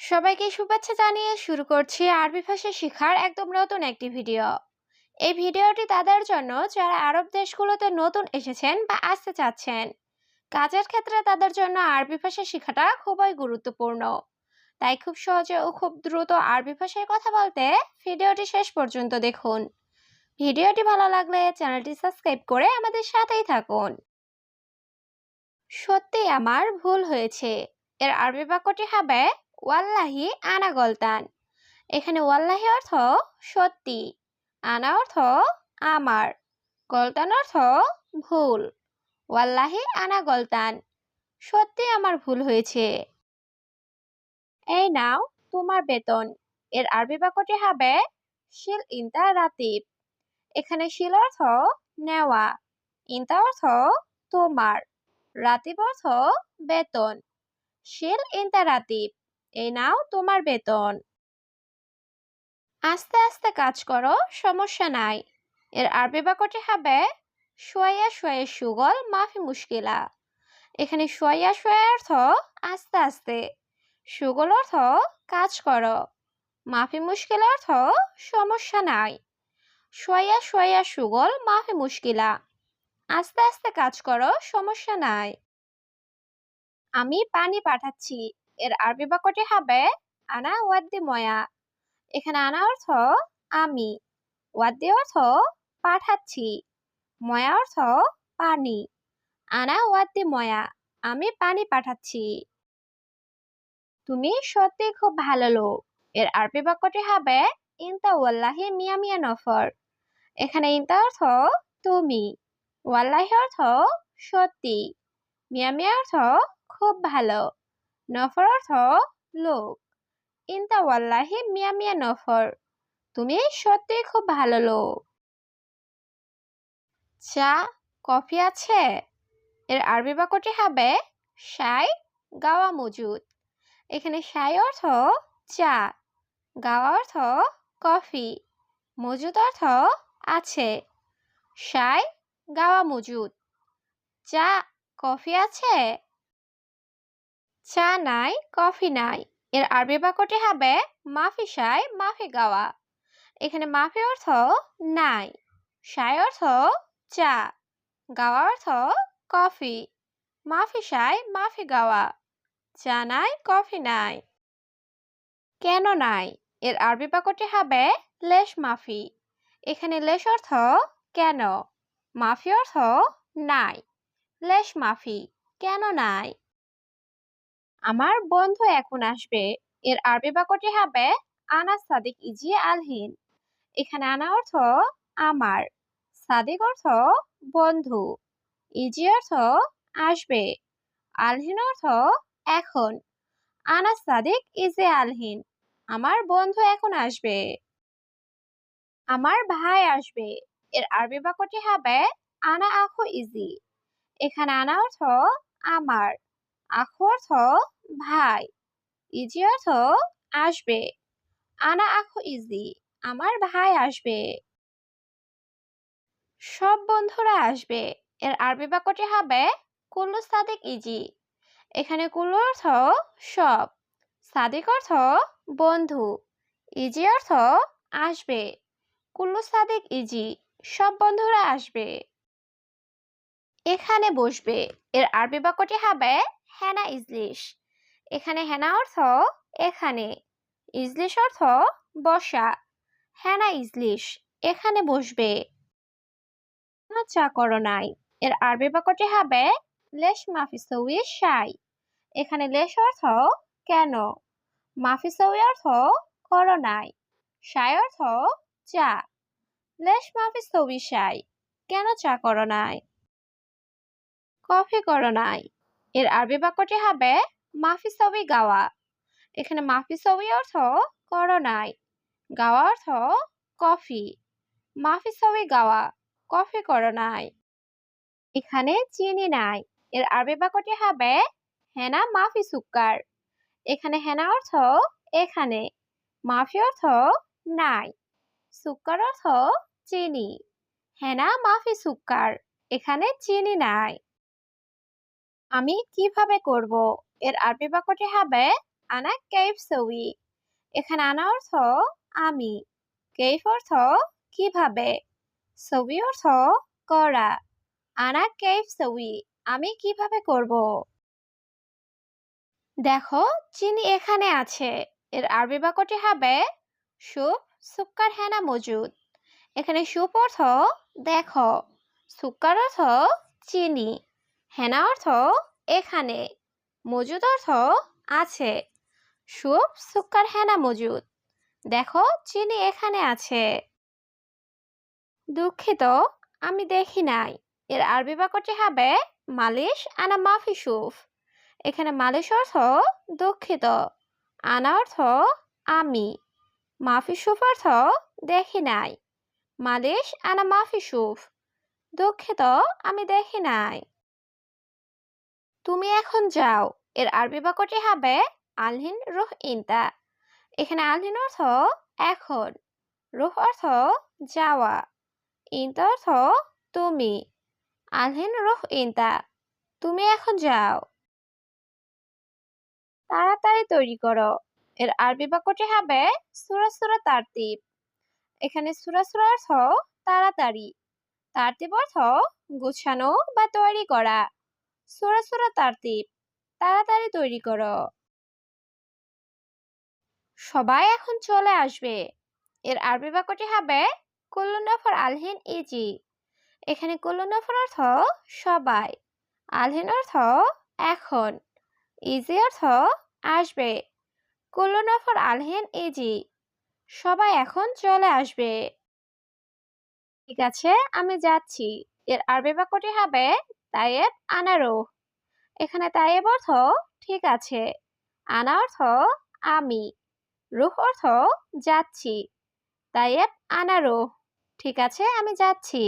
সবাইকে শুভেচ্ছা জানিয়ে শুরু করছি আরবি ভাষা শেখার একদম নতুন একটি ভিডিও। এই ভিডিওটি তাদের জন্য যারা আরব দেশগুলোতে নতুন এসেছেন বা আসতে চাচ্ছেন। কাজের ক্ষেত্রে তাদের জন্য আরবি ভাষা শেখাটা খুবই গুরুত্বপূর্ণ। তাই খুব সহজে ও খুব দ্রুত আরবি ভাষায় কথা বলতে ভিডিওটি শেষ পর্যন্ত দেখুন। ভিডিওটি ভালো লাগলে চ্যানেলটি সাবস্ক্রাইব করে আমাদের সাথেই থাকুন। সত্যি আমার ভুল হয়েছে। এর আরবি বাক্যটি হবে ওয়াল্লাহি আনা গলতান। এখানে ওয়াল্লাহি অর্থ সত্যি, আনা অর্থ আমার, গলতান অর্থ ভুল। ওয়াল্লাহি আনা গলতান, সত্যি আমার ভুল হয়েছে। এই নাও তোমার বেতন। এর আরবি বাক্যটি হবে শিল ইনতা রাতিব। এখানে শিল অর্থ নেওয়া, ইনতা অর্থ তোমার, রাতিব অর্থ বেতন। শিল ইনতা রাতিব, এই নাও তোমার বেতন। আস্তে আস্তে কাজ করো, সমস্যা নাই। এর আরবি বাক্যটি হবে শোয়া শোয়া সুগল মাফি মুশকিলা। এখানে শোয়া শোয়া অর্থ আস্তে আস্তে, সুগল অর্থ কাজ করো, মাফি মুশকিলা অর্থ সমস্যা নাই। শোয়া শোয়া সুগল মাফি মুশকিলা, আস্তে আস্তে কাজ করো, সমস্যা নাই। আমি পানি পাঠাচ্ছি। এর আরবি বাক্যটি হবে আনা ওয়াদ্দি ময়া। এখানে আনা অর্থ আমি, ওয়াদ্দি অর্থ পাঠাচ্ছি, ময়া অর্থ পানি। আনা ওয়াদ্দি ময়া, আমি পানি পাঠাচ্ছি। তুমি সত্যি খুব ভালো লোক। এর আরবি বাক্যটি হবে ইনতা ওয়াল্লাহি মিয়া মিয়া নফর। এখানে ইনতা অর্থ তুমি, ওয়াল্লাহি অর্থ সত্যি, মিয়া মিয়া অর্থ খুব ভালো, নফর অর্থ লোক। ইনতা ওয়াল্লাহি মিয়া মিয়া নফর, তুমি সত্যি খুব ভালো লোক। চা, কফি আছে? এর আরবি বাক্যটি হবে শাই গাওয়া মজুদ। এখানে শাই অর্থ চা, গাওয়া অর্থ কফি, মজুদ অর্থ আছে। শাই গাওয়া মজুদ, চা কফি আছে? চা নাই, কফি নাই। এর আরবি বাক্যটি হবে মাফি শাই মাফি গাওয়া। এখানে মাফি অর্থ নাই, শাই অর্থ চা, গাওয়া অর্থ কফি। মাফি শাই মাফি গাওয়া, চা নাই, কফি নাই। কেন নাই? এর আরবি বাক্যটি হবে লেশ মাফি। এখানে লেশ অর্থ কেন, মাফি অর্থ নাই, লেশ মাফি কেন নাই। আমার বন্ধু এখন আসবে। এর আরবি বাক্যটি হবে আনা সাদিক ইজি আলহিন। এখানে আনা অর্থ আমার, সাদিক অর্থ বন্ধু, ইজি অর্থ আসবে, আলহিন অর্থ এখন। আনা সাদিক ইজে আলহিন, আমার বন্ধু এখন আসবে। আমার ভাই আসবে। এর আরবি বাক্যটি হবে আনা আখু ইজি। এখানে আনা অর্থ আমার, আখু অর্থ ভাই, ইজি অর্থ আসবে। আনা আখু ইজি, আমার ভাই আসবে। সব বন্ধুরা আসবে। এর আরবি বাক্যটি হবে কুল্লু সাদিক ইজি। এখানে কুল্লু অর্থ সব, সাদিক অর্থ বন্ধু, ইজি অর্থ আসবে। কুল্লু সাদিক ইজি, সব বন্ধুরা আসবে। এখানে বসবে। এর আরবি বাক্যটি হবে হেনা ইজলিশ। এখানে হেনা অর্থ এখানে, ইজলিশ অর্থ বসা। হেনা ইজলিশ, এখানে বসবে। চা করো নাই। এর আরবি বাক্যটি হবে লেশ মাফি সউই শাই। এখানে লেশ অর্থ কেন, মাফি সউই অর্থ করো নাই, শাই অর্থ চা। লেশ মাফি সউই শাই, কেন চা করো নাই? কফি করো নাই। এর আরবি বাক্যটি হবে মাফি সউই গাওয়া। এখানে মাফি সউই অর্থ করো নাই, গাওয়া অর্থ কফি। মাফি সউই গাওয়া, কফি করো নাই। এখানে চিনি নাই। এর আরবি বাক্যটি হবে হেনা মাফি সুক্কার। এখানে হেনা অর্থ এখানে, মাফি অর্থ নাই, সুক্কার অর্থ চিনি। হেনা মাফি সুক্কার, এখানে চিনি নাই। আমি কিভাবে করব? এর আরবি বাক্যটি হবে আনা কেইফ সউই। এখানে আনা অর্থ আমি, কেইফ অর্থ কিভাবে, সউই অর্থ করা। আনা কেইফ সউই, আমি কিভাবে করব। দেখো চিনি এখানে আছে। এর আরবি বাক্যটি হবে শুফ সুক্কার হেনা মজুদ। এখানে শুফ অর্থ দেখো, সুক্কার অর্থ চিনি, হেনা অর্থ এখানে, মজুদ অর্থ আছে। শুফ সুক্কার হেনা মজুদ, দেখো চিনি এখানে আছে। দুঃখিত, আমি দেখি নাই। এর আরবি বাক্যটি হবে মালিশ আনা মাফি শুফ। এখানে মালিশ অর্থ দুঃখিত, আনা অর্থ আমি, মাফি শুফ অর্থ দেখি নাই। মালিশ আনা মাফি শুফ, দুঃখিত আমি দেখি নাই। তুমি এখন যাও। এর আরবি বাক্যটি হবে আলহিন রুহ ইনতা। এখানে আলহিন অর্থ এখন, রুহ অর্থ যাওয়া, ইনতা অর্থ তুমি। আলহিন রুহ ইনতা, তুমি এখন যাও। তাড়াতাড়ি তৈরি করো। এর আরবি বাক্যটি হবে সূরা সূরা তারতিব। এখানে সূরা সূরা অর্থ তাড়াতাড়ি, তারতিব অর্থ গুছানো বা তৈরি করা। সূরা সূরা তারতিব, তাড়াতাড়ি তৈরি করো। সবাই এখন চলে আসবে। এর আরবি বাক্যটি হবে কুল্লু নফর আলহিন ইজি। এখানে কুল্লু নফর অর্থ সবাই, আলহিন অর্থ এখন, ইজি অর্থ আসবে। কুল্লু নফর আলহিন ইজি, সবাই এখন চলে আসবে। ঠিক আছে, আমি যাচ্ছি। এর আরবি বাক্যটি হবে তায়েব আনা রুহ। এখানে তায়েব অর্থ ঠিক আছে, আনা অর্থ আমি, রুহ অর্থ যাচ্ছি। তায়েব আনা রুহ, ঠিক আছে আমি যাচ্ছি।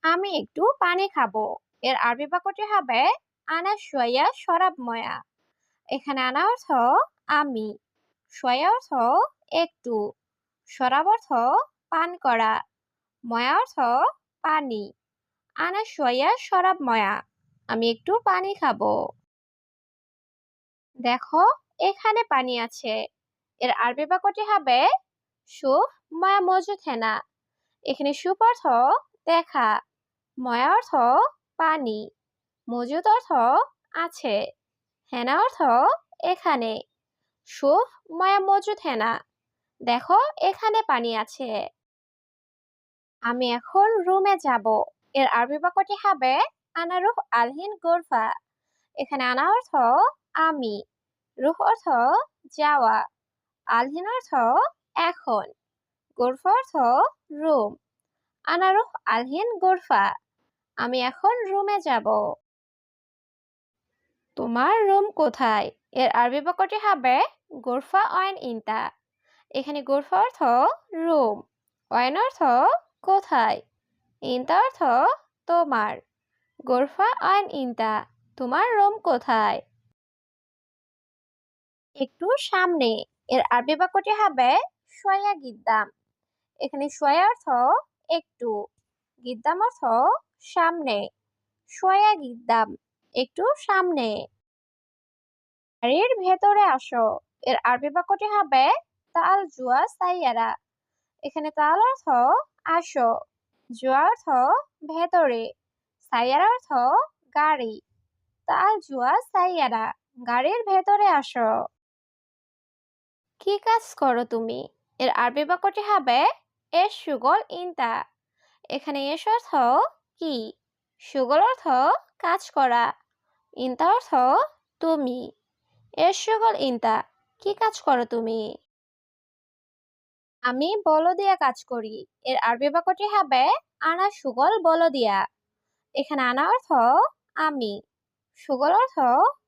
আমি একটু পানি খাবো। এর আরবি বাক্যটি হবে আনা শুয়া শরাব ময়া। এখানে আনা অর্থ আমি, শুয়া অর্থ একটু, শরাব অর্থ পান করা, ময়া অর্থ পানি। আনা শুয়া শরাব ময়া, আমি একটু পানি খাবো। দেখো এখানে পানি আছে। এর আরবি বাক্যটি হবে শুফ ময়া মজুদ হেনা। এখানে শুফ অর্থ দেখা, ময়া অর্থ পানি, মজুদ অর্থ আছে, হেনা অর্থ এখানে। শুফ ময়া মজুদ হেনা, দেখো এখানে পানি আছে। আমি এখন রুমে যাব। এর আরবি বাক্যটি হবে আনা রুহ আলহিন গোরফা। এখানে আনা অর্থ আমি, রুহ অর্থ যাওয়া, আলহিন অর্থ এখন, গোরফা অর্থ রুম। আনা রুহ আলহিন গোরফা, আমি এখন রুমে যাব। তোমার রুম কোথায়? এর আরবি বাক্যটি হবে গোরফা অয়েন ইনতা। এখানে গোরফা অর্থ রুম, অয়েন অর্থ কোথায়, ইনতা অর্থ তোমার। গোরফা অয়েন ইনতা, তোমার রুম কোথায়? একটু সামনে। এর আরবি বাক্যটি হবে শয়া গিদ্দাম। এখানে শয়া অর্থ একটু, গিদ্দাম অর্থ সামনে। শয়া গিদ্দাম, একটু সামনে। গাড়ির ভেতরে আসো। এর আরবি বাক্যটি হবে তাল জুয়া সাইয়ারা। এখানে তাল অর্থ আসো, জুয়া অর্থ ভেতরে, সাইয়ারা অর্থ গাড়ি। তাল জুয়া সাইয়ারা, গাড়ির ভেতরে আসো। কি কাজ করো তুমি? এর আরবি বাক্যটি হবে এস সুগল ইনতা। এখানে এস অর্থ কি, সুগল অর্থ কাজ করা, ইনতা অর্থ তুমি। এস সুগল ইনতা, কি কাজ করো তুমি? আমি বলদিয়া কাজ করি। এর আরবি বাক্যটি হবে আনা সুগল বলদিয়া। এখানে আনা অর্থ আমি, সুগল অর্থ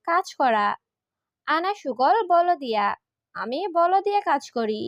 কাজ করা। আনা সুগল বলদিয়া, আমি বলদিয়া কাজ করি।